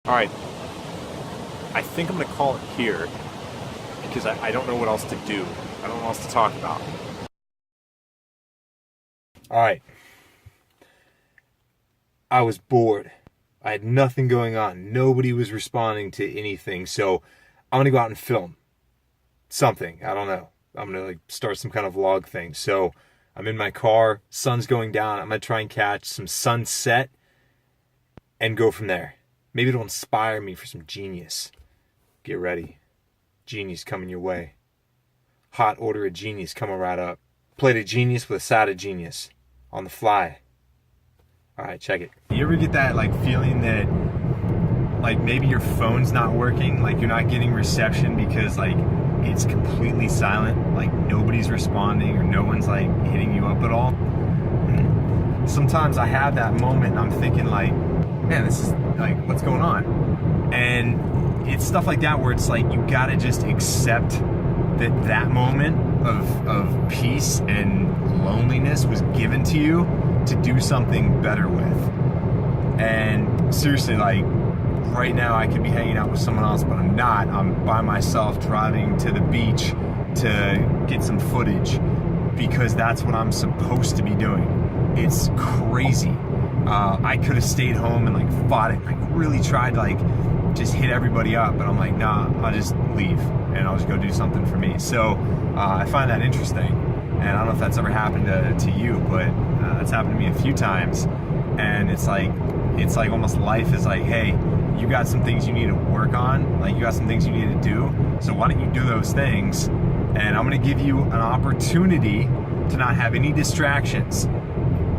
Alright, I think I'm gonna call it here because I don't know what else to do. I don't know what else to talk about. Alright. I was bored. I had nothing going on. Nobody was responding to anything. So I'm gonna go out and film something. I don't know. I'm gonna start some kind of vlog thing. So I'm in my car, sun's going down. I'm gonna try and catch some sunset and go from there. Maybe it'll inspire me for some genius. Get ready. Genius coming your way. Hot order of genius coming right up. Plate of genius with a side of genius. On the fly. Alright, check it. You ever get that feeling that maybe your phone's not working, you're not getting reception because it's completely silent, nobody's responding or no one's hitting you up at all? Sometimes I have that moment and I'm thinking man, this is what's going on? And it's stuff like that where it's you gotta just accept that moment of peace and loneliness was given to you to do something better with. And seriously, right now I could be hanging out with someone else, but I'm not. I'm by myself driving to the beach to get some footage because that's what I'm supposed to be doing. It's crazy. I could have stayed home and fought it. I really tried to just hit everybody up, but I'm nah, I'll just leave and I'll just go do something for me. So I find that interesting, and I don't know if that's ever happened to you, but that's happened to me a few times. And it's almost life is hey, you got some things you need to work on, you got some things you need to do, so why don't you do those things? And I'm gonna give you an opportunity to not have any distractions.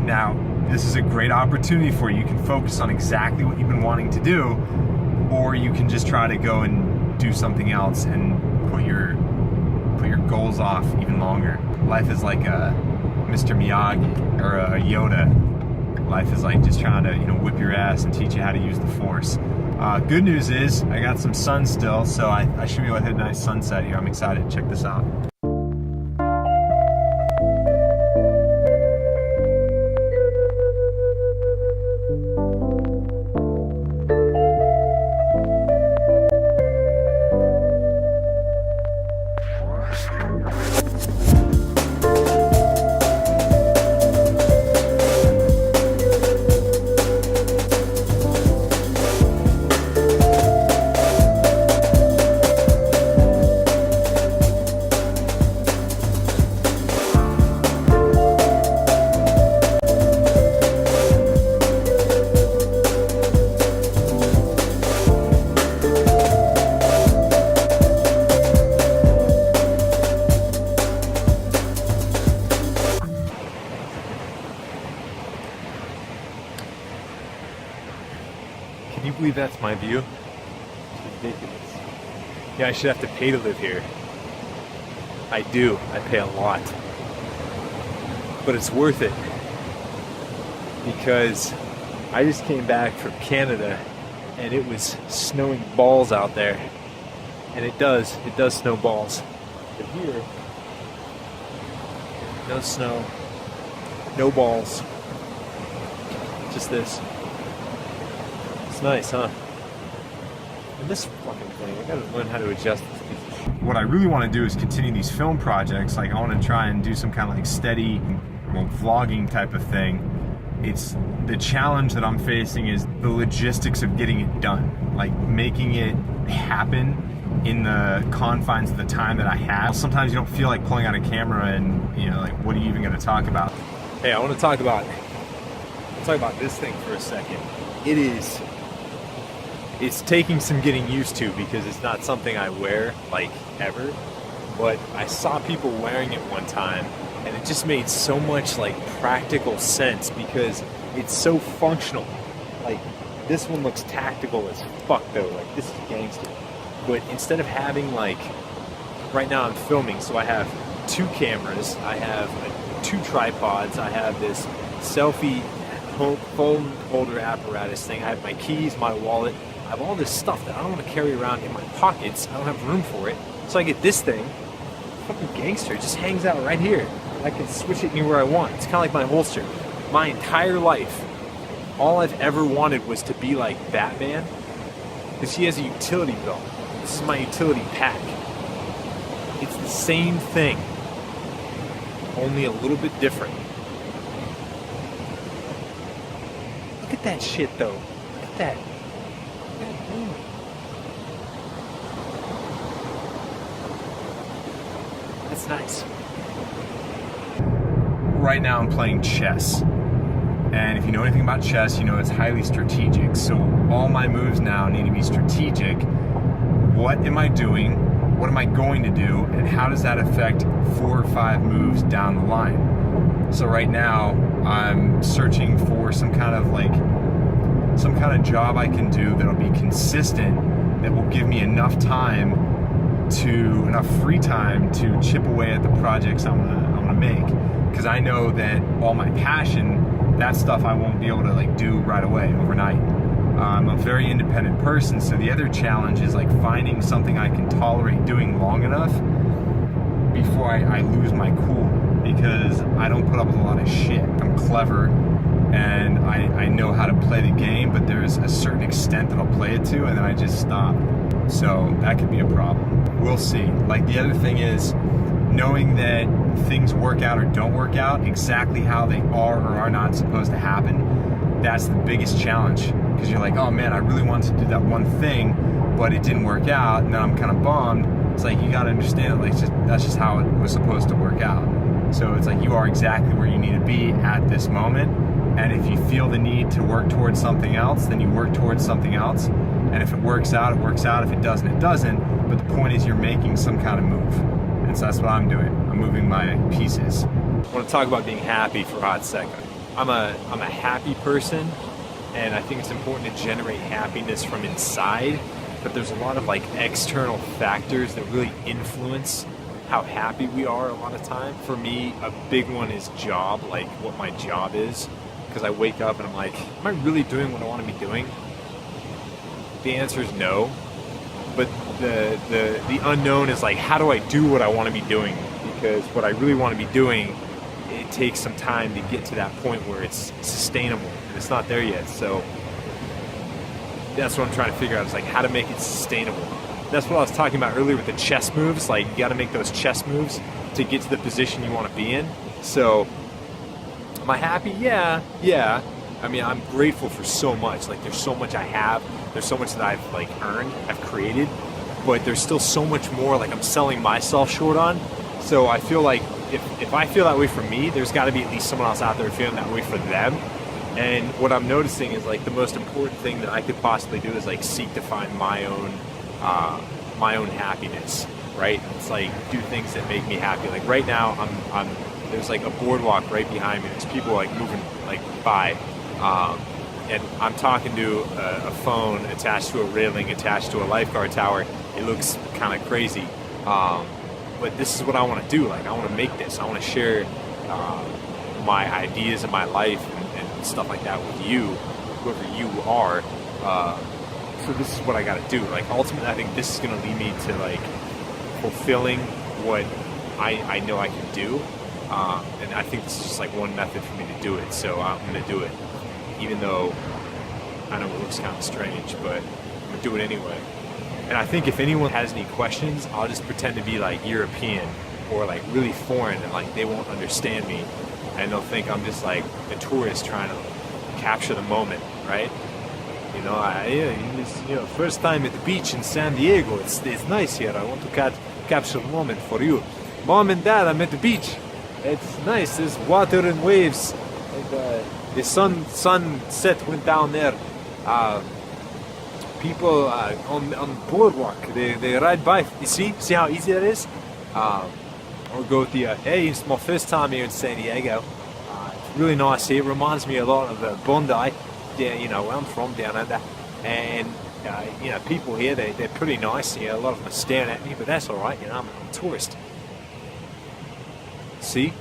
Now, this is a great opportunity for you. You can focus on exactly what you've been wanting to do, or you can just try to go and do something else and put your goals off even longer. Life is like a Mr. Miyagi or a Yoda. Life is just trying to whip your ass and teach you how to use the Force. Good news is I got some sun still, so I should be able to hit a nice sunset here. I'm excited. Check this out. Can you believe that's my view? It's ridiculous. Yeah, I should have to pay to live here. I do. I pay a lot. But it's worth it. Because I just came back from Canada and it was snowing balls out there. And it does snow balls. But here, no snow, no balls. Just this. It's nice, huh? And this fucking thing, I gotta learn how to adjust this piece of shit. What I really want to do is continue these film projects. I want to try and do some kind of steady, vlogging type of thing. It's the challenge that I'm facing is the logistics of getting it done, making it happen in the confines of the time that I have. Sometimes you don't feel like pulling out a camera and what are you even going to talk about? Hey, I want to talk about this thing for a second. It's taking some getting used to because it's not something I wear ever, but I saw people wearing it one time and it just made so much practical sense because it's so functional. This one looks tactical as fuck though, this is gangster. But instead of having right now I'm filming, so I have 2 cameras, I have 2 tripods, I have this selfie phone holder apparatus thing, I have my keys, my wallet, I have all this stuff that I don't want to carry around in my pockets. I don't have room for it. So I get this thing, fucking gangster, it just hangs out right here. I can switch it anywhere I want. It's kind of like my holster. My entire life, all I've ever wanted was to be like Batman Because he has a utility belt. This is my utility pack. It's the same thing, only a little bit different. Look at that shit though. Look at that. That's nice. Right now I'm playing chess. And if you know anything about chess, you know it's highly strategic. So all my moves now need to be strategic. What am I doing? What am I going to do? And how does that affect 4 or 5 moves down the line? So right now I'm searching for some kind of job I can do that'll be consistent, that will give me enough free time to chip away at the projects I'm gonna make. Because I know that all my passion, that stuff I won't be able to do right away, overnight. I'm a very independent person, so the other challenge is finding something I can tolerate doing long enough before I lose my cool, because I don't put up with a lot of shit. I'm clever and I know how to play the game, but there's a certain extent that I'll play it to and then I just stop. So that could be a problem. We'll see. The other thing is knowing that things work out or don't work out exactly how they are or are not supposed to happen. That's the biggest challenge, because you're like, oh man, I really wanted to do that one thing, but it didn't work out, and then I'm kind of bummed. It's you gotta understand, that's just how it was supposed to work out. So it's you are exactly where you need to be at this moment, and if you feel the need to work towards something else, then you work towards something else, and if it works out, it works out. If it doesn't, it doesn't. But the point is you're making some kind of move, and so that's what I'm doing. I'm moving my pieces. I want to talk about being happy for a hot second. I'm a happy person, and I think it's important to generate happiness from inside, but there's a lot of external factors that really influence how happy we are a lot of time. For me, a big one is job, what my job is, because I wake up and I'm am I really doing what I want to be doing? The answer is no, but the unknown is how do I do what I want to be doing? Because what I really want to be doing, it takes some time to get to that point where it's sustainable, and it's not there yet. So that's what I'm trying to figure out, is how to make it sustainable. That's what I was talking about earlier with the chess moves. You got to make those chess moves to get to the position you want to be in. So am I happy? Yeah. I mean, I'm grateful for so much. There's so much I have. There's so much that I've earned, I've created, but there's still so much more I'm selling myself short on. So I feel if I feel that way for me, there's got to be at least someone else out there feeling that way for them. And what I'm noticing is the most important thing that I could possibly do is seek to find my own happiness, right? It's do things that make me happy. Right now, I'm there's a boardwalk right behind me. There's people moving by, and I'm talking to a phone attached to a railing attached to a lifeguard tower. It looks kind of crazy. But this is what I want to do. I want to make this. I want to share my ideas and my life and stuff like that with you, whoever you are. So this is what I got to do. Ultimately, I think this is going to lead me to fulfilling what I know I can do. And I think this is just one method for me to do it. So I'm going to do it, even though I know it looks kind of strange, but I'm going to do it anyway. And I think if anyone has any questions, I'll just pretend to be European or really foreign, and they won't understand me, and they'll think I'm just a tourist trying to capture the moment, right? First time at the beach in San Diego. It's nice here. I want to capture the moment for you. Mom and Dad, I'm at the beach. It's nice. There's water and waves. And, the sunset went down there. People on boardwalk, they ride by. You see how easy that is? Or go with the, hey, it's my first time here in San Diego. It's really nice here. It reminds me a lot of Bondi, where I'm from, down under. And, people here, they're pretty nice. A lot of them are staring at me, but that's all right. I'm a tourist. See?